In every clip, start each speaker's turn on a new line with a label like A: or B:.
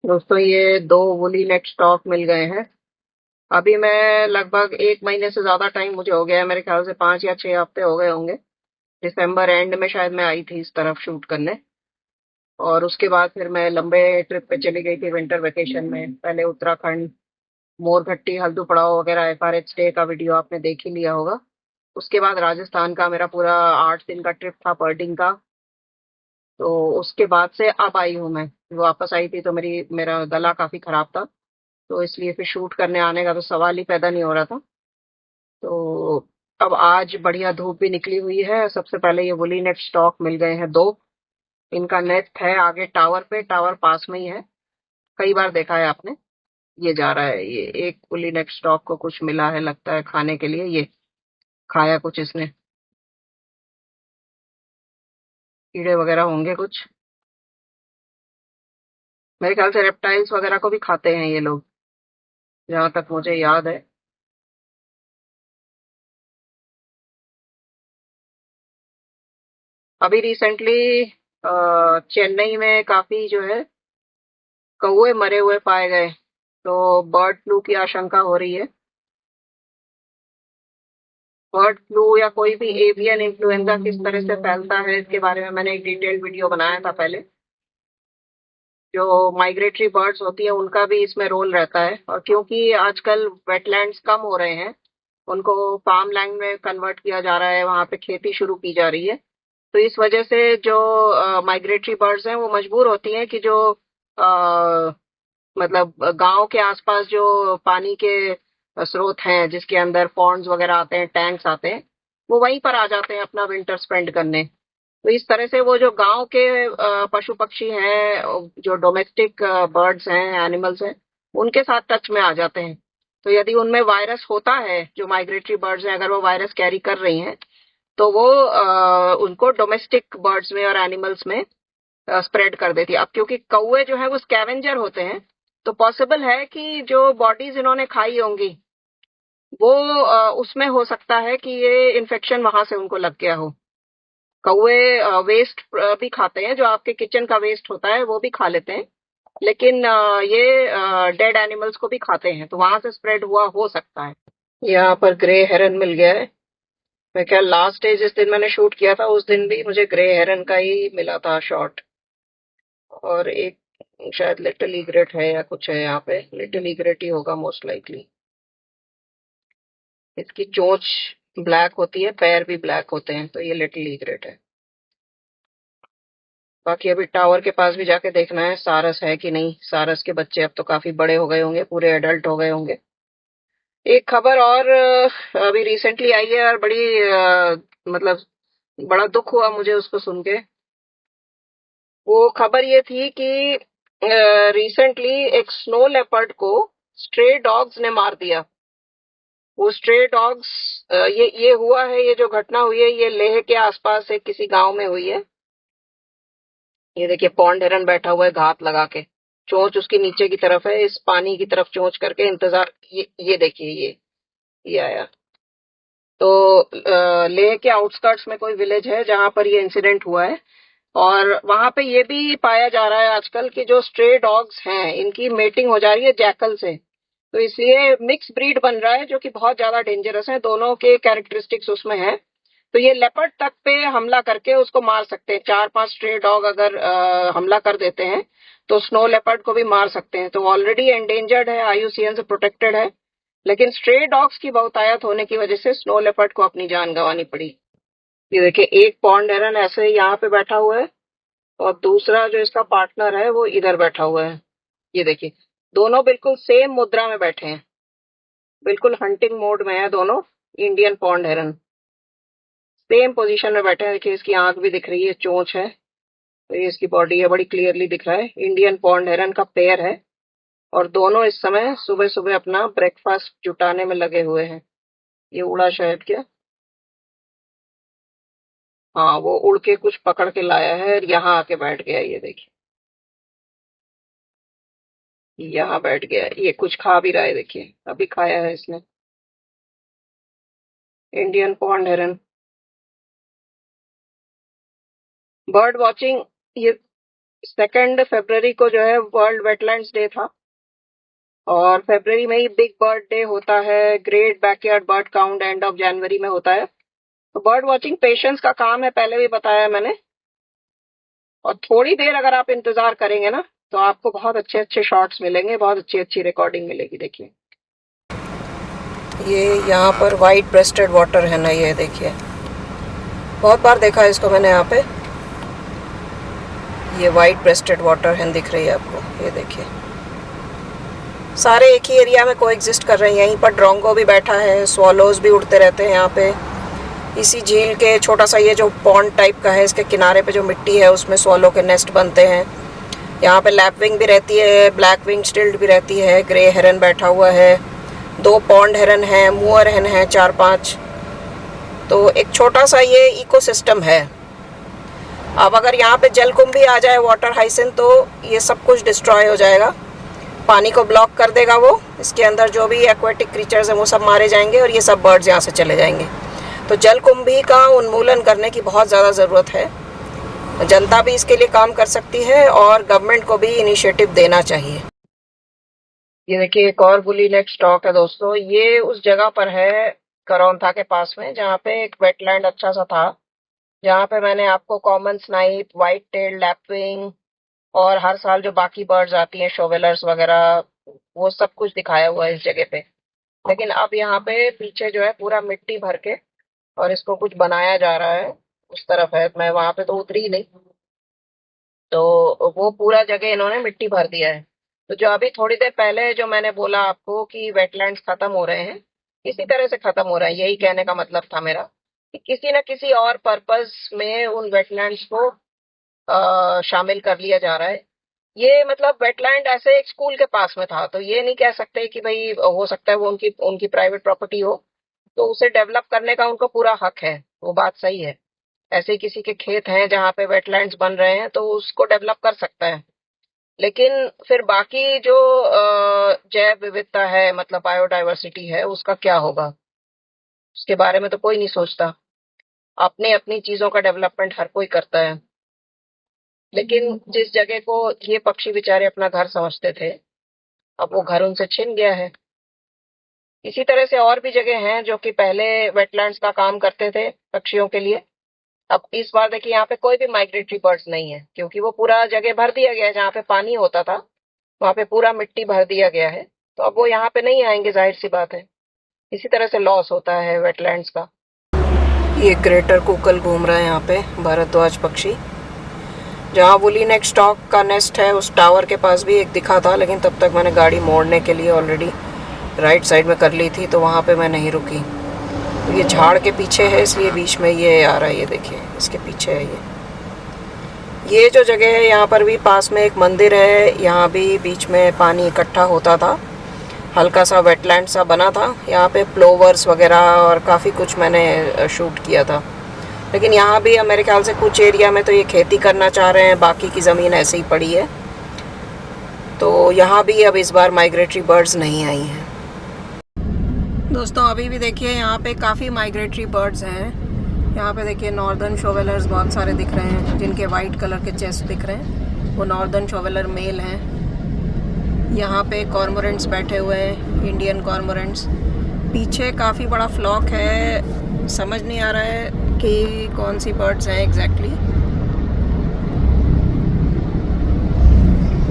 A: दोस्तों ये दो वुली नेट स्टॉक मिल गए हैं। अभी मैं लगभग 1 महीने से ज्यादा टाइम मुझे हो गया है, मेरे ख्याल से 5 या 6 हफ्ते हो गए होंगे। दिसंबर एंड में शायद मैं आई थी इस तरफ शूट करने। और उसके बाद फिर मैं लंबे ट्रिप पे चली गई थी विंटर वेकेशन में। पहले उत्तराखंड, मोरघट्टी, हल्दू पड़ाव वगैरह एफआरएच डे का वीडियो आपने देख ही लिया होगा। उसके बाद राजस्थान का मेरा पूरा 8 दिन का ट्रिप था, पर्टिंग का। तो उसके बाद से अब आई हूँ मैं। वापस आई थी तो मेरा गला काफी खराब था, तो इसलिए फिर शूट करने आने का तो सवाल ही पैदा नहीं हो रहा था। तो अब आज बढ़िया धूप भी निकली हुई है। सबसे पहले ये वुली नेट स्टॉक मिल गए हैं दो। इनका नेस्ट है आगे टावर पे, टावर पास में ही है। कई बार देखा है आपने। ये जा रहा है, ये एक वुली नेट स्टॉक को कुछ मिला है लगता है खाने के लिए। ये खाया कुछ इसने, कीड़े वगैरह होंगे कुछ। मेरे ख्याल से रेप्टाइल्स वगैरह को भी खाते हैं ये लोग, जहां तक मुझे याद है। अभी रिसेंटली चेन्नई में काफी जो है कौवे मरे हुए पाए गए। तो बर्ड फ्लू की आशंका हो रही है। बर्ड फ्लू या कोई भी एवियन इन्फ्लुएंजा किस तरह से फैलता है, इसके बारे में मैंने एक डिटेल्ड वीडियो बनाया था पहले। जो माइग्रेटरी बर्ड्स होती है उनका भी इसमें रोल रहता है, और क्योंकि आजकल वेटलैंड्स कम हो रहे हैं, उनको फार्म लैंड में कन्वर्ट किया जा रहा है, वहां पे खेती शुरू की जा रही है। तो इस वजह से जो माइग्रेटरी बर्ड्स हैं वो मजबूर होती हैं कि जो मतलब गांव के आसपास जो पानी के स्रोत हैं, जिसके अंदर पॉन्ड्स वगैरह आते हैं, टैंक्स आते हैं, वो वहीं पर आ जाते हैं अपना विंटर स्पेंड करने। तो इस तरह से वो जो गांव के पशु पक्षी हैं, जो डोमेस्टिक बर्ड्स हैं, एनिमल्स हैं, उनके साथ टच में आ जाते हैं। तो यदि उनमें वायरस होता है, जो माइग्रेटरी बर्ड्स हैं अगर वो वायरस कैरी कर रही हैं, तो वो उनको डोमेस्टिक बर्ड्स में और एनिमल्स में स्प्रेड कर देती है। अब क्योंकि कौवे जो है वो स्कैवेंजर होते हैं, तो पॉसिबल है कि जो बॉडीज इन्होंने खाई होंगी वो उसमें हो सकता है कि ये इन्फेक्शन वहां से उनको लग गया हो। कौवे वेस्ट भी खाते हैं, जो आपके किचन का वेस्ट होता है वो भी खा लेते हैं। लेकिन ये डेड एनिमल्स को भी खाते हैं, तो वहां से स्प्रेड हुआ हो सकता है। यहाँ पर ग्रे हेरन मिल गया है। मैं क्या, लास्ट डे जिस दिन मैंने शूट किया था उस दिन भी मुझे ग्रे हेरन का ही मिला था शॉट। और एक शायद लिटिल ईग्रेट है या कुछ है, यहाँ पे लिटिल ईग्रेट ही होगा मोस्ट लाइकली। इसकी चोंच ब्लैक होती है, पैर भी ब्लैक होते हैं, तो ये लिटिल ईग्रेट है। बाकी अभी टावर के पास भी जाके देखना है सारस है कि नहीं। सारस के बच्चे अब तो काफी बड़े हो गए होंगे, पूरे एडल्ट हो गए होंगे। एक खबर और अभी रिसेंटली आई है और बड़ी मतलब बड़ा दुख हुआ मुझे उसको सुन के। वो खबर ये थी कि रिसेंटली एक स्नो लेपर्ड को स्ट्रे डॉग्स ने मार दिया। वो स्ट्रे डॉग्स, ये हुआ है, ये जो घटना हुई है ये लेह के आसपास से किसी गांव में हुई है। ये देखिए पौंड हिरन बैठा हुआ है घात लगा के। चोंच उसकी नीचे की तरफ है, इस पानी की तरफ चोंच करके इंतजार। ये देखिए, ये आया। तो लेह के आउटस्कर्ट्स में कोई विलेज है जहां पर ये इंसिडेंट हुआ है। और वहां पे ये भी पाया जा रहा है आजकल कि जो स्ट्रे डॉग्स हैं इनकी मेटिंग हो जा रही है जैकल से। तो इसलिए मिक्स ब्रीड बन रहा है, जो कि बहुत ज्यादा डेंजरस है। दोनों के कैरेक्टरिस्टिक्स उसमें है। तो ये लेपर्ड तक पे हमला करके उसको मार सकते हैं। 4-5 स्ट्रे डॉग अगर हमला कर देते हैं तो स्नो लेपर्ड को भी मार सकते हैं। तो ऑलरेडी एंडेंजर्ड है, आईयूसीएन से प्रोटेक्टेड है, लेकिन स्ट्रे डॉग्स की बहुतायत होने की वजह से स्नो लेपर्ड को अपनी जान गंवानी पड़ी। ये देखिए एक पॉन्ड हेरन ऐसे ही यहाँ पे बैठा हुआ है, और दूसरा जो इसका पार्टनर है वो इधर बैठा हुआ है। ये देखिए, दोनों बिल्कुल सेम मुद्रा में बैठे हैं, बिल्कुल हंटिंग मोड में है दोनों। इंडियन पॉन्ड हेरन सेम पोजीशन में बैठे हैं। देखिए इसकी आंख भी दिख रही है, चोंच है, तो ये इसकी बॉडी है, बड़ी क्लियरली दिख रहा है। इंडियन पॉन्ड हेरन का पेयर है। और दोनों इस समय सुबह सुबह अपना ब्रेकफास्ट जुटाने में लगे हुए हैं। ये उड़ा शायद क्या। हाँ, वो उड़ के कुछ पकड़ के लाया है और यहाँ आके बैठ गया। ये देखिए, यहाँ बैठ गया है। ये कुछ खा भी रहा है, देखिए अभी खाया है इसने। इंडियन पॉन्ड हेरन। बर्ड वॉचिंग, ये 2 फरवरी को जो है वर्ल्ड वेटलैंड्स डे था, और फरवरी में ही बिग बर्ड डे होता है, great backyard bird count end of January में होता है। तो बर्ड वॉचिंग पेशेंस का काम है, पहले भी बताया मैंने। और थोड़ी देर अगर आप इंतजार करेंगे ना तो आपको बहुत अच्छे अच्छे शॉट्स मिलेंगे, बहुत अच्छी अच्छी रिकॉर्डिंग मिलेगी। देखिए ये यहाँ पर वाइट ब्रेस्टेड वाटर है ना, ये देखिए बहुत बार देखा है इसको मैंने यहाँ पे। ये वाइट ब्रेस्टेड वाटर है, दिख रही है आपको, ये देखिए सारे एक ही एरिया में कोएग्जिस्ट कर रहे हैं। यहीं पर ड्रोंगो भी बैठा है, स्वॉलोज भी उड़ते रहते हैं यहाँ पे। इसी झील के छोटा सा ये जो पॉन्ड टाइप का है, इसके किनारे पे जो मिट्टी है उसमें स्वॉलो के नेस्ट बनते हैं। यहाँ पे लैपविंग भी रहती है, ब्लैक विंग स्टिल्ट भी रहती है, ग्रे हेरन बैठा हुआ है, 2 पॉन्ड हेरन है, मुअर हेरन है 4-5। तो एक छोटा सा ये इकोसिस्टम है। अब अगर यहाँ पे जलकुंभी भी आ जाए, वाटर हाइसिंथ, तो ये सब कुछ डिस्ट्रॉय हो जाएगा, पानी को ब्लॉक कर देगा वो। इसके अंदर जो भी एक्वेटिक क्रीचर्स हैं वो सब मारे जाएंगे और ये सब बर्ड्स यहाँ से चले जाएंगे। तो जलकुंभी का उन्मूलन करने की बहुत ज़्यादा ज़रूरत है। जनता भी इसके लिए काम कर सकती है और गवर्नमेंट को भी इनिशिएटिव देना चाहिए। ये देखिए एक और बुली नेक स्टॉक है दोस्तों। ये उस जगह पर है करौंथा के पास में, जहाँ पे एक वेटलैंड अच्छा सा था, जहाँ पे मैंने आपको common snipe, white tail, lapwing और हर साल जो बाकी बर्ड्स आती हैं, शोवेलर्स वगैरह, वो सब कुछ दिखाया हुआ है इस जगह पे। लेकिन अब यहाँ पे पीछे जो है पूरा मिट्टी भर के और इसको कुछ बनाया जा रहा है, उस तरफ है। मैं वहां पे तो उतरी नहीं, तो वो पूरा जगह इन्होंने मिट्टी भर दिया है। तो जो अभी थोड़ी देर पहले जो मैंने बोला आपको कि वेटलैंड्स खत्म हो रहे हैं, इसी तरह से खत्म हो रहा है। यही कहने का मतलब था मेरा कि किसी न किसी और पर्पस में उन वेटलैंड्स को शामिल कर लिया जा रहा है। ये मतलब वेटलैंड ऐसे एक स्कूल के पास में था, तो ये नहीं कह सकते कि भाई हो सकता है वो उनकी उनकी प्राइवेट प्रॉपर्टी हो, तो उसे डेवलप करने का उनको पूरा हक है, वो बात सही है। ऐसे किसी के खेत हैं जहाँ पे वेटलैंड्स बन रहे हैं तो उसको डेवलप कर सकता है। लेकिन फिर बाकी जो जैव विविधता है, मतलब बायोडाइवर्सिटी है, उसका क्या होगा, उसके बारे में तो कोई नहीं सोचता। अपने अपनी चीजों का डेवलपमेंट हर कोई करता है। लेकिन जिस जगह को ये पक्षी बेचारे अपना घर समझते थे, अब वो घर उनसे छिन गया है। इसी तरह से और भी जगह हैं जो कि पहले वेटलैंड्स का काम करते थे पक्षियों के लिए। अब इस बार देखिए यहाँ पे कोई भी माइग्रेटरी बर्ड्स नहीं है, क्योंकि वो पूरा जगह भर दिया गया है। जहाँ पे पानी होता था वहां पे पूरा मिट्टी भर दिया गया है, तो अब वो यहाँ पे नहीं आएंगे, जाहिर सी बात है। इसी तरह से लॉस होता है वेटलैंड्स का। ये ग्रेटर कुकल घूम रहा है यहाँ पे, भारद्वाज पक्षी। जहाँ वुली नेक स्टॉक का नेस्ट है उस टावर के पास भी एक दिखा था, लेकिन तब तक मैंने गाड़ी मोड़ने के लिए ऑलरेडी राइट साइड में कर ली थी, तो वहाँ पे मैं नहीं रुकी। तो ये झाड़ के पीछे है, इसलिए बीच में ये आ रहा है। ये देखिए इसके पीछे है ये जो जगह है। यहाँ पर भी पास में एक मंदिर है, यहाँ भी बीच में पानी इकट्ठा होता था, हल्का सा वेटलैंड सा बना था। यहाँ पे प्लोवर्स वगैरह और काफ़ी कुछ मैंने शूट किया था। लेकिन यहाँ भी मेरे ख्याल से कुछ एरिया में तो ये खेती करना चाह रहे हैं, बाकी की ज़मीन ऐसे ही पड़ी है। तो यहाँ भी अब इस बार माइग्रेटरी बर्ड्स नहीं आई हैं दोस्तों। अभी भी देखिए यहाँ पे काफ़ी माइग्रेटरी बर्ड्स हैं। यहाँ पे देखिए नॉर्दर्न शोवेलर्स बहुत सारे दिख रहे हैं, जिनके वाइट कलर के चेस्ट दिख रहे हैं, वो नॉर्दर्न शोवेलर मेल हैं। यहाँ पे कॉर्मोरेंट्स बैठे हुए हैं, इंडियन कॉर्मोरेंट्स। पीछे काफ़ी बड़ा फ्लॉक है, समझ नहीं आ रहा है कि कौन सी बर्ड्स हैं एग्जैक्टली।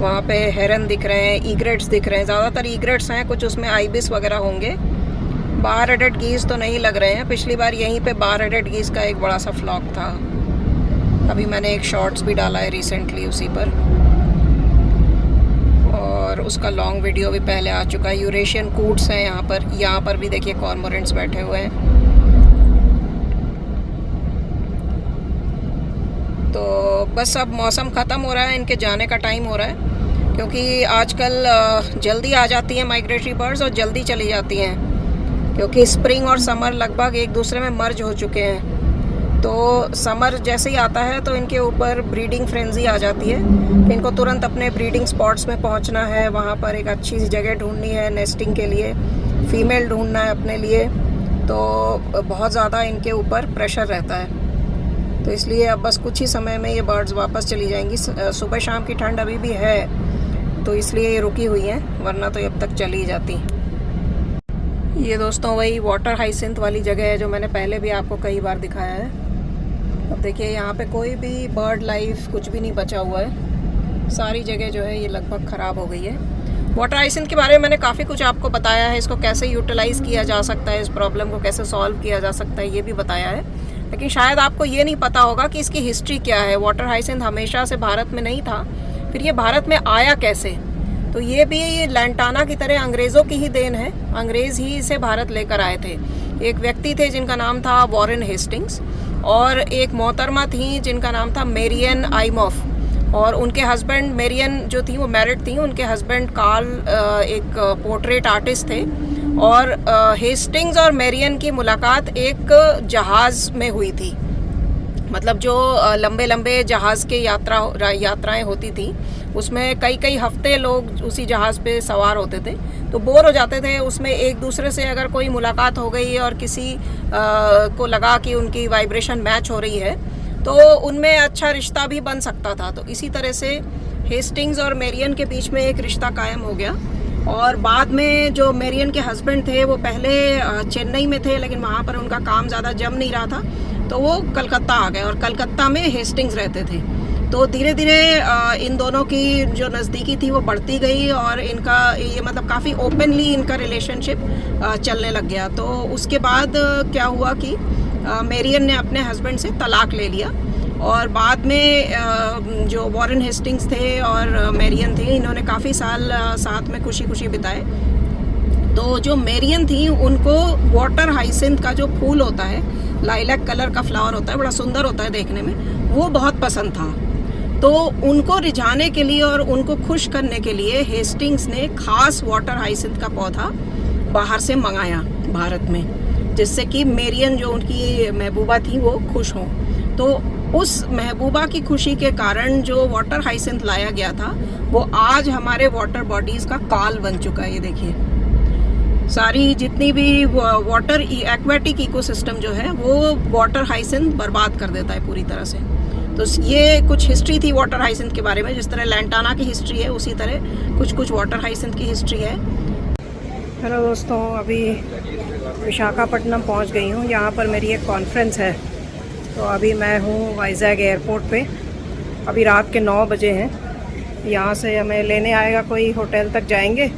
A: वहाँ पे हेरन दिख रहे हैं, ईग्रेट्स दिख रहे हैं, ज़्यादातर ईग्रेट्स हैं, कुछ उसमें आइबिस वगैरह होंगे। बार हेडेड गीज तो नहीं लग रहे हैं। पिछली बार यहीं पे बार हेडेड गीज का एक बड़ा सा फ्लॉक था। अभी मैंने एक शॉर्ट्स भी डाला है रिसेंटली उसी पर, और उसका लॉन्ग वीडियो भी पहले आ चुका है। यूरेशियन कूट्स हैं यहाँ पर भी देखिए कॉर्मोरेंट्स बैठे हुए हैं। तो बस अब मौसम ख़त्म हो रहा है, इनके जाने का टाइम हो रहा है, क्योंकि आजकल जल्दी आ जाती हैं माइग्रेटरी बर्ड्स और जल्दी चली जाती हैं, क्योंकि स्प्रिंग और समर लगभग एक दूसरे में मर्ज हो चुके हैं। तो समर जैसे ही आता है तो इनके ऊपर ब्रीडिंग फ्रेंजी आ जाती है। इनको तुरंत अपने ब्रीडिंग स्पॉट्स में पहुंचना है, वहां पर एक अच्छी सी जगह ढूंढनी है नेस्टिंग के लिए, फीमेल ढूंढना है अपने लिए। तो बहुत ज़्यादा इनके ऊपर प्रेशर रहता है। तो तो इसलिए अब बस कुछ ही समय में ये बर्ड्स वापस चली जाएंगी। सुबह शाम की ठंड अभी भी है, तो इसलिए ये रुकी हुई हैं, वरना तो अब तक चली जाती। ये दोस्तों वही वाटर हाइसिंथ वाली जगह है जो मैंने पहले भी आपको कई बार दिखाया है। अब देखिए यहाँ पे कोई भी बर्ड लाइफ कुछ भी नहीं बचा हुआ है, सारी जगह जो है ये लगभग ख़राब हो गई है। वाटर हाइसिंथ के बारे में मैंने काफ़ी कुछ आपको बताया है, इसको कैसे यूटिलाइज़ किया जा सकता है, इस प्रॉब्लम को कैसे सॉल्व किया जा सकता है, ये भी बताया है। लेकिन शायद आपको ये नहीं पता होगा कि इसकी हिस्ट्री क्या है। वाटर हाइसिंथ हमेशा से भारत में नहीं था, फिर ये भारत में आया कैसे? तो ये भी लैंटाना की तरह अंग्रेज़ों की ही देन है, अंग्रेज़ ही इसे भारत लेकर आए थे। एक व्यक्ति थे जिनका नाम था वॉरेन हेस्टिंग्स, और एक मोहतरमा थी जिनका नाम था मेरियन आइमॉफ, और उनके हस्बैंड मेरियन जो थी वो मैरिड थी, उनके हस्बैंड कार्ल एक पोर्ट्रेट आर्टिस्ट थे। और हेस्टिंग्स और मेरियन की मुलाकात एक जहाज़ में हुई थी। मतलब जो लंबे लंबे जहाज़ के यात्राएं होती थी, उसमें कई कई हफ्ते लोग उसी जहाज़ पे सवार होते थे, तो बोर हो जाते थे। उसमें एक दूसरे से अगर कोई मुलाकात हो गई और किसी को लगा कि उनकी वाइब्रेशन मैच हो रही है, तो उनमें अच्छा रिश्ता भी बन सकता था। तो इसी तरह से हेस्टिंग्स और मेरियन के बीच में एक रिश्ता कायम हो गया। और बाद में जो मेरियन के हस्बैंड थे वो पहले चेन्नई में थे, लेकिन वहाँ पर उनका काम ज़्यादा जम नहीं रहा था, तो वो कलकत्ता आ गए और कलकत्ता में हेस्टिंग्स रहते थे। तो धीरे धीरे इन दोनों की जो नज़दीकी थी वो बढ़ती गई, और इनका ये मतलब काफ़ी ओपनली इनका रिलेशनशिप चलने लग गया। तो उसके बाद क्या हुआ कि मेरियन ने अपने हस्बैंड से तलाक ले लिया, और बाद में जो वॉरेन हेस्टिंग्स थे और मेरियन थी, इन्होंने काफ़ी साल साथ में खुशी खुशी बिताए। तो जो मेरियन थी उनको वाटर हाइसिंथ का जो फूल होता है, लाइलैक कलर का फ्लावर होता है, बड़ा सुंदर होता है देखने में, वो बहुत पसंद था। तो उनको रिझाने के लिए और उनको खुश करने के लिए हेस्टिंग्स ने खास वाटर हाइसिंथ का पौधा बाहर से मंगाया भारत में, जिससे कि मेरियन जो उनकी महबूबा थी वो खुश हों। तो उस महबूबा की खुशी के कारण जो वाटर हाइसिंथ लाया गया था वो आज हमारे वाटर बॉडीज़ का काल बन चुका है। ये देखिए, सारी जितनी भी वाटर एक्वेटिक इकोसिस्टम जो है वो वाटर हाइसिंथ बर्बाद कर देता है पूरी तरह से। तो ये कुछ हिस्ट्री थी वाटर हाइसिंथ के बारे में। जिस तरह लैंटाना की हिस्ट्री है, उसी तरह कुछ कुछ वाटर हाइसिंथ की हिस्ट्री है। हेलो दोस्तों, अभी विशाखापट्टनम पहुंच गई हूँ। यहाँ पर मेरी एक कॉन्फ्रेंस है, तो अभी मैं हूँ वाइजैग एयरपोर्ट पे। अभी रात के 9 बजे हैं। यहाँ से हमें लेने आएगा कोई, होटल तक जाएंगे,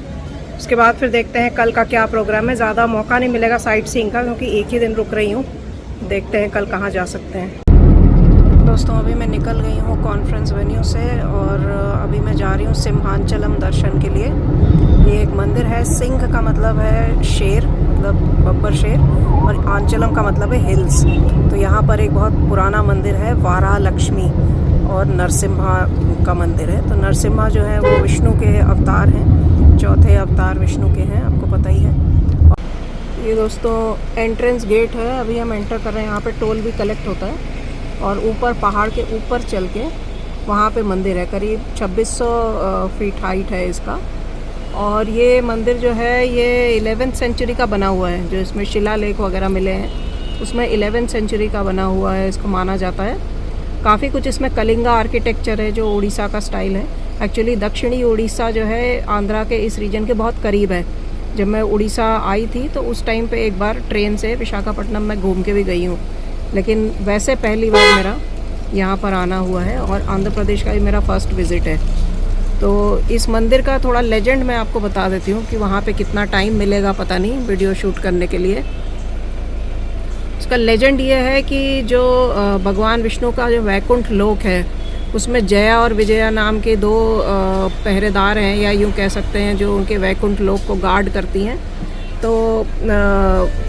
A: उसके बाद फिर देखते हैं कल का क्या प्रोग्राम है। ज़्यादा मौका नहीं मिलेगा साइट सीइंग का, क्योंकि एक ही दिन रुक रही हूँ। देखते हैं कल कहाँ जा सकते हैं। दोस्तों, अभी मैं निकल गई हूँ कॉन्फ्रेंस वेन्यू से, और अभी मैं जा रही हूँ सिंहांचलम दर्शन के लिए। ये एक मंदिर है, सिंह का मतलब है शेर, मतलब बब्बर शेर, और आंचलम का मतलब है हिल्स। तो यहाँ पर एक बहुत पुराना मंदिर है, वारा लक्ष्मी और नरसिम्हा का मंदिर है। तो नरसिम्हा जो है वो विष्णु के अवतार हैं, चौथे अवतार विष्णु के हैं, आपको पता ही है। ये दोस्तों एंट्रेंस गेट है, अभी हम एंटर कर रहे हैं। यहाँ पे टोल भी कलेक्ट होता है, और ऊपर पहाड़ के ऊपर चल के वहाँ पे मंदिर है, करीब 2600 फीट हाइट है इसका। और ये मंदिर जो है ये 11th सेंचुरी का बना हुआ है, जो इसमें शिलालेख वगैरह मिले हैं उसमें 11th सेंचुरी का बना हुआ है, इसको माना जाता है। काफ़ी कुछ इसमें कलिंगा आर्किटेक्चर है, जो उड़ीसा का स्टाइल है। एक्चुअली दक्षिणी उड़ीसा जो है आंध्रा के इस रीजन के बहुत करीब है। जब मैं उड़ीसा आई थी तो उस टाइम पे एक बार ट्रेन से विशाखापट्टनम में घूम के भी गई हूँ, लेकिन वैसे पहली बार मेरा यहाँ पर आना हुआ है, और आंध्र प्रदेश का भी मेरा फर्स्ट विज़िट है। तो इस मंदिर का थोड़ा लेजेंड मैं आपको बता देती हूँ कि वहाँ पे कितना टाइम मिलेगा पता नहीं वीडियो शूट करने के लिए। इसका लेजेंड ये है कि जो भगवान विष्णु का जो वैकुंठ लोक है, उसमें जया और विजया नाम के 2 पहरेदार हैं, या यूँ कह सकते हैं जो उनके वैकुंठ लोक को गार्ड करती हैं। तो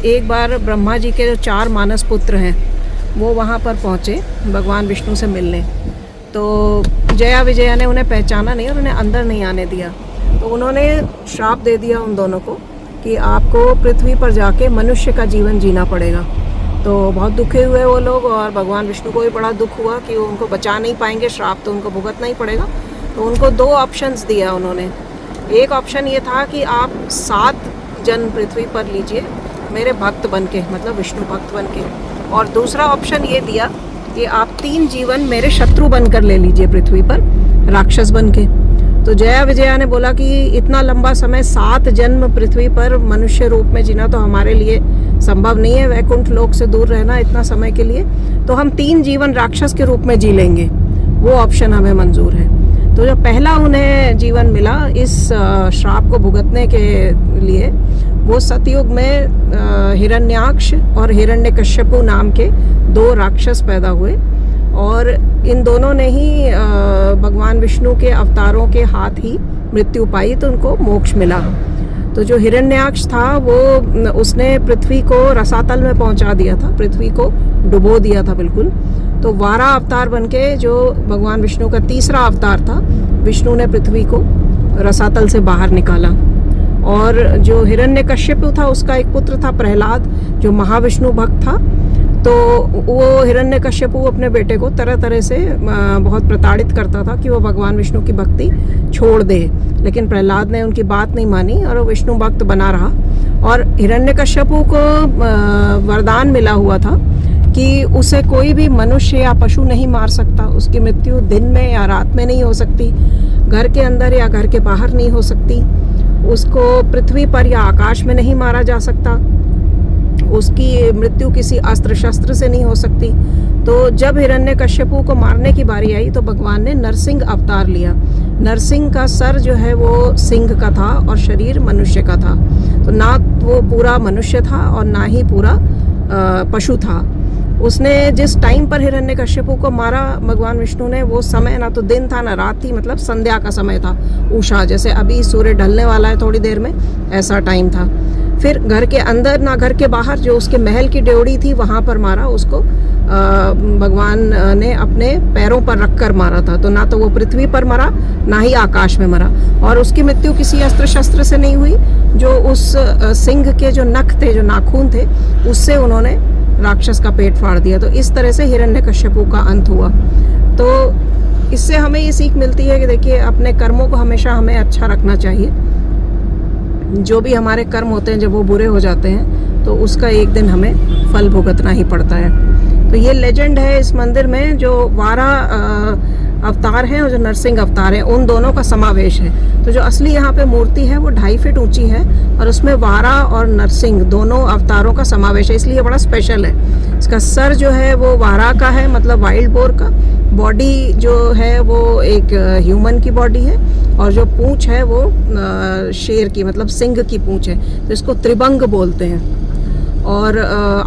A: एक बार ब्रह्मा जी के जो 4 मानस पुत्र हैं वो वहाँ पर पहुँचे भगवान विष्णु से मिलने। तो जया विजया ने उन्हें पहचाना नहीं और उन्हें अंदर नहीं आने दिया। तो उन्होंने श्राप दे दिया उन दोनों को कि आपको पृथ्वी पर जाके मनुष्य का जीवन जीना पड़ेगा। तो बहुत दुखे हुए वो लोग, और भगवान विष्णु को भी बड़ा दुख हुआ कि वो उनको बचा नहीं पाएंगे, श्राप तो उनको भुगतना ही पड़ेगा। तो उनको 2 ऑप्शंस दिया उन्होंने। एक ऑप्शन ये था कि आप 7 जन्म पृथ्वी पर लीजिए मेरे भक्त बन के, मतलब विष्णु भक्त बन के। और दूसरा ऑप्शन ये दिया कि आप 3 जीवन मेरे शत्रु बनकर ले लीजिए पृथ्वी पर, राक्षस बन के। तो जया विजया ने बोला कि इतना लंबा समय 7 जन्म पृथ्वी पर मनुष्य रूप में जीना तो हमारे लिए संभव नहीं है, वैकुंठ लोक से दूर रहना इतना समय के लिए, तो हम 3 जीवन राक्षस के रूप में जी लेंगे, वो ऑप्शन हमें मंजूर है। तो जो पहला उन्हें जीवन मिला इस श्राप को भुगतने के लिए, वो सतयुग में हिरण्याक्ष और हिरण्यकश्यपु नाम के 2 राक्षस पैदा हुए, और इन दोनों ने ही भगवान विष्णु के अवतारों के हाथ ही मृत्यु पाई, तो उनको मोक्ष मिला। तो जो हिरण्याक्ष था वो उसने पृथ्वी को रसातल में पहुंचा दिया था, पृथ्वी को डुबो दिया था बिल्कुल। तो वारा अवतार बनके, जो भगवान विष्णु का तीसरा अवतार था, विष्णु ने पृथ्वी को रसातल से बाहर निकाला। और जो हिरण्यकश्यप था उसका एक पुत्र था प्रहलाद, जो महाविष्णु भक्त था। तो वो हिरण्यकश्यप अपने बेटे को तरह तरह से बहुत प्रताड़ित करता था कि वो भगवान विष्णु की भक्ति छोड़ दे, लेकिन प्रहलाद ने उनकी बात नहीं मानी और वो विष्णु भक्त बना रहा। और हिरण्यकश्यप को वरदान मिला हुआ था कि उसे कोई भी मनुष्य या पशु नहीं मार सकता, उसकी मृत्यु दिन में या रात में नहीं हो सकती, घर के अंदर या घर के बाहर नहीं हो सकती, उसको पृथ्वी पर या आकाश में नहीं मारा जा सकता, उसकी मृत्यु किसी अस्त्र शस्त्र से नहीं हो सकती। तो जब हिरण्यकश्यपु को मारने की बारी आई तो भगवान ने नरसिंह अवतार लिया। नरसिंह का सर जो है वो सिंह का था और शरीर मनुष्य का था। तो ना वो पूरा मनुष्य था और ना ही पूरा पशु था। उसने जिस टाइम पर हिरण्यकश्यपु को मारा भगवान विष्णु ने, वो समय ना तो दिन था ना रात थी, मतलब संध्या का समय था, उषा, जैसे अभी सूर्य ढलने वाला है थोड़ी देर में, ऐसा टाइम था। फिर घर के अंदर ना घर के बाहर, जो उसके महल की ड्योढ़ी थी वहाँ पर मारा उसको। भगवान ने अपने पैरों पर रखकर मारा था। तो ना तो वो पृथ्वी पर मरा ना ही आकाश में मरा, और उसकी मृत्यु किसी अस्त्र शस्त्र से नहीं हुई। जो उस सिंह के जो नख थे, जो नाखून थे, उससे उन्होंने राक्षस का पेट फाड़ दिया। तो इस तरह से हिरण्यकश्यपु का अंत हुआ। तो इससे हमें ये सीख मिलती है कि देखिए, अपने कर्मों को हमेशा हमें अच्छा रखना चाहिए। जो भी हमारे कर्म होते हैं, जब वो बुरे हो जाते हैं तो उसका एक दिन हमें फल भुगतना ही पड़ता है। तो ये लेजेंड है इस मंदिर में, जो वारा अवतार हैं और जो नरसिंह अवतार हैं, उन दोनों का समावेश है। तो जो असली यहाँ पे मूर्ति है वो 2.5 फीट ऊंची है और उसमें वारा और नरसिंह दोनों अवतारों का समावेश है, इसलिए बड़ा स्पेशल है। इसका सर जो है वो वारा का है, मतलब वाइल्ड बोर का। बॉडी जो है वो एक ह्यूमन की बॉडी है, और जो पूंछ है वो शेर की, मतलब सिंह की पूंछ है। तो इसको त्रिभंग बोलते हैं। और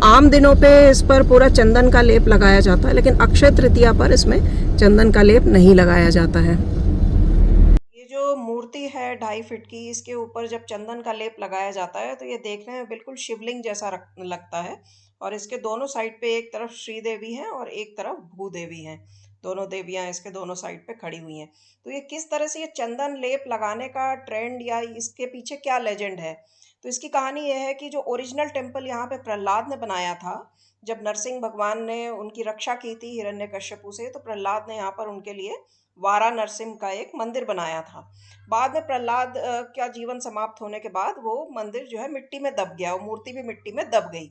A: आम दिनों पे इस पर पूरा चंदन का लेप लगाया जाता है, लेकिन अक्षय तृतीया पर इसमें चंदन का लेप नहीं लगाया जाता है। ये जो मूर्ति है 2.5 फीट की, इसके ऊपर जब चंदन का लेप लगाया जाता है तो ये देखने में बिल्कुल शिवलिंग जैसा लगता है। और इसके दोनों साइड पे, एक तरफ श्री देवी है और एक तरफ भूदेवी है। दोनों देवियां इसके दोनों साइड पे खड़ी हुई हैं। तो ये किस तरह से ये चंदन लेप लगाने का ट्रेंड, या इसके पीछे क्या लेजेंड है? तो इसकी कहानी यह है कि जो ओरिजिनल टेम्पल यहाँ पे प्रहलाद ने बनाया था, जब नरसिंह भगवान ने उनकी रक्षा की थी हिरण्यकश्यपु से, तो प्रहलाद ने यहाँ पर उनके लिए वारा नरसिंह का एक मंदिर बनाया था। बाद में प्रहलाद का जीवन समाप्त होने के बाद वो मंदिर जो है मिट्टी में दब गया, वो मूर्ति भी मिट्टी में दब गई।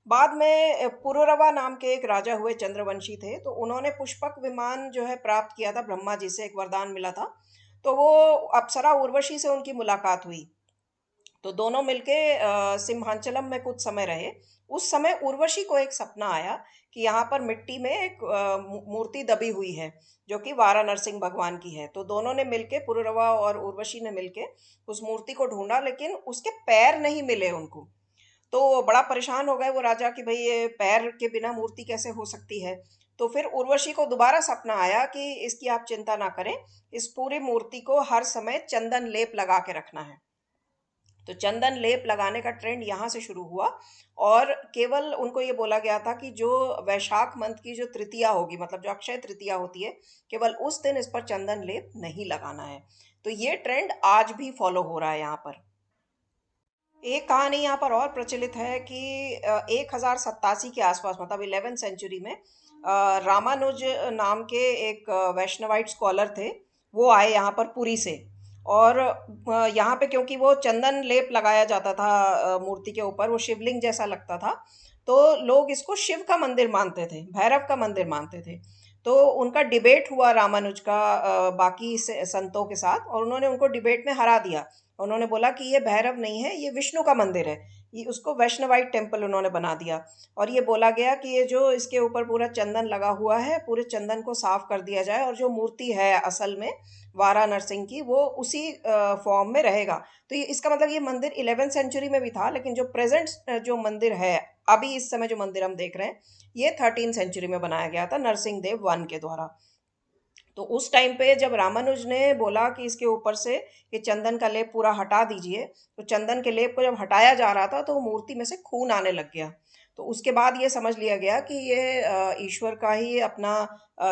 A: बाद में पुरुरवा नाम के एक राजा हुए, चंद्रवंशी थे, तो उन्होंने पुष्पक विमान जो है प्राप्त किया था ब्रह्मा जी से, एक वरदान मिला था। तो वो अप्सरा उर्वशी से उनकी मुलाकात हुई। तो दोनों मिलके सिंहांचलम में कुछ समय रहे। उस समय उर्वशी को एक सपना आया कि यहाँ पर मिट्टी में एक मूर्ति दबी हुई है, जो कि वारा नरसिंह भगवान की है। तो दोनों ने मिलके, पुरुरवा और उर्वशी ने मिलके उस मूर्ति को ढूंढा, लेकिन उसके पैर नहीं मिले उनको। तो बड़ा परेशान हो गए वो राजा कि भाई ये पैर के बिना मूर्ति कैसे हो सकती है। तो फिर उर्वशी को दोबारा सपना आया कि इसकी आप चिंता ना करें, इस पूरी मूर्ति को हर समय चंदन लेप लगा के रखना है। तो चंदन लेप लगाने का ट्रेंड यहाँ से शुरू हुआ। और केवल उनको ये बोला गया था कि जो वैशाख मंथ की जो तृतीया होगी, मतलब जो अक्षय तृतीया होती है, केवल उस दिन इस पर चंदन लेप नहीं लगाना है। तो ये ट्रेंड आज भी फॉलो हो रहा है यहाँ पर। एक कहानी यहाँ पर और प्रचलित है कि 1087 के आसपास, मतलब 11th सेंचुरी में, रामानुज नाम के एक वैष्णवाइट स्कॉलर थे। वो आए यहाँ पर पुरी से, और यहाँ पे क्योंकि वो चंदन लेप लगाया जाता था मूर्ति के ऊपर, वो शिवलिंग जैसा लगता था।
B: तो लोग इसको शिव का मंदिर मानते थे, भैरव का मंदिर मानते थे। तो उनका डिबेट हुआ रामानुज का बाकी संतों के साथ, और उन्होंने उनको डिबेट में हरा दिया। उन्होंने बोला कि ये भैरव नहीं है, ये विष्णु का मंदिर है। ये उसको वैष्णवाइट टेम्पल उन्होंने बना दिया। और ये बोला गया कि ये जो इसके ऊपर पूरा चंदन लगा हुआ है, पूरे चंदन को साफ कर दिया जाए, और जो मूर्ति है असल में वारा नरसिंह की, वो उसी फॉर्म में रहेगा। तो ये इसका मतलब ये मंदिर 11th सेंचुरी में भी था, लेकिन जो प्रेजेंट जो मंदिर है अभी इस समय, जो मंदिर हम देख रहे हैं, ये 13th सेंचुरी में बनाया गया था नरसिंह देव वन के द्वारा। तो उस टाइम पे जब रामानुज ने बोला कि इसके ऊपर से ये चंदन का लेप पूरा हटा दीजिए, तो चंदन के लेप को जब हटाया जा रहा था तो मूर्ति में से खून आने लग गया। तो उसके बाद ये समझ लिया गया कि ये ईश्वर का ही अपना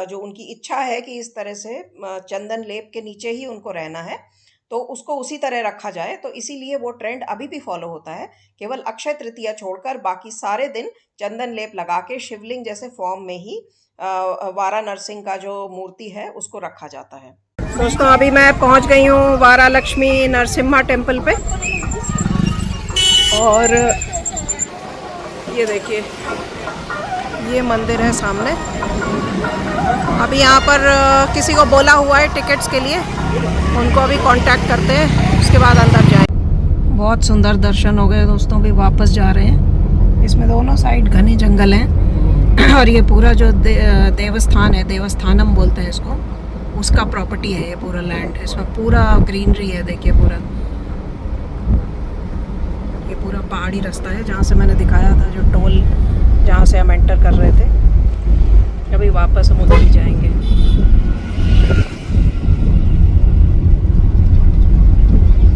B: जो उनकी इच्छा है कि इस तरह से चंदन लेप के नीचे ही उनको रहना है, तो उसको उसी तरह रखा जाए। तो इसीलिए वो ट्रेंड अभी भी फॉलो होता है। केवल अक्षय तृतीया छोड़कर बाकी सारे दिन चंदन लेप लगा के शिवलिंग जैसे फॉर्म में ही वारा नरसिंह का जो मूर्ति है उसको रखा जाता है। दोस्तों, अभी मैं पहुंच गई हूँ वारा लक्ष्मी नरसिम्हा टेम्पल पे, और ये देखिए ये मंदिर है सामने। अभी यहाँ पर किसी को बोला हुआ है टिकट्स के लिए, उनको अभी कांटेक्ट करते हैं, उसके बाद अंदर जाएं। बहुत सुंदर दर्शन हो गए दोस्तों, अभी वापस जा रहे हैं। इसमें दोनों साइड घने जंगल हैं और ये पूरा जो देवस्थान है, देवस्थानम बोलते हैं इसको, उसका प्रॉपर्टी है ये पूरा लैंड। इसमें पूरा ग्रीनरी है, देखिए पूरा ये पूरा पहाड़ी रास्ता है जहाँ से मैंने दिखाया था, जो टोल जहाँ से हम एंटर कर रहे थे। अभी वापस हम उधर ही जाएंगे।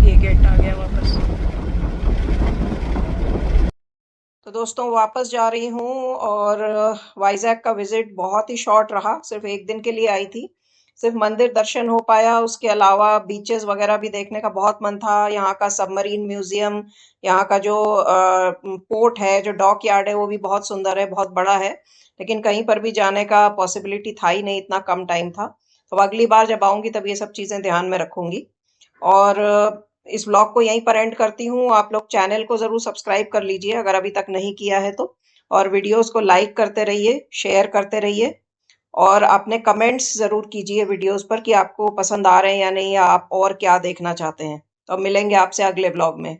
B: ये गेट आ गया वापस। तो दोस्तों वापस जा रही हूँ, और वाइजैक का विजिट बहुत ही शॉर्ट रहा, सिर्फ एक दिन के लिए आई थी। सिर्फ मंदिर दर्शन हो पाया, उसके अलावा बीचेस वगैरह भी देखने का बहुत मन था। यहाँ का सबमरीन म्यूजियम, यहाँ का जो पोर्ट है, जो डॉक यार्ड है, वो भी बहुत सुंदर है, बहुत बड़ा है। लेकिन कहीं पर भी जाने का पॉसिबिलिटी था ही नहीं, इतना कम टाइम था। तो अगली बार जब आऊंगी तब ये सब चीजें ध्यान में रखूंगी। और इस ब्लॉग को यहीं पर एंड करती हूँ। आप लोग चैनल को जरूर सब्सक्राइब कर लीजिए अगर अभी तक नहीं किया है तो, और वीडियोस को लाइक करते रहिए, शेयर करते रहिए, और अपने कमेंट्स जरूर कीजिए वीडियोस पर कि आपको पसंद आ रहे हैं या नहीं, या आप और क्या देखना चाहते हैं। तो अब मिलेंगे आपसे अगले ब्लॉग में।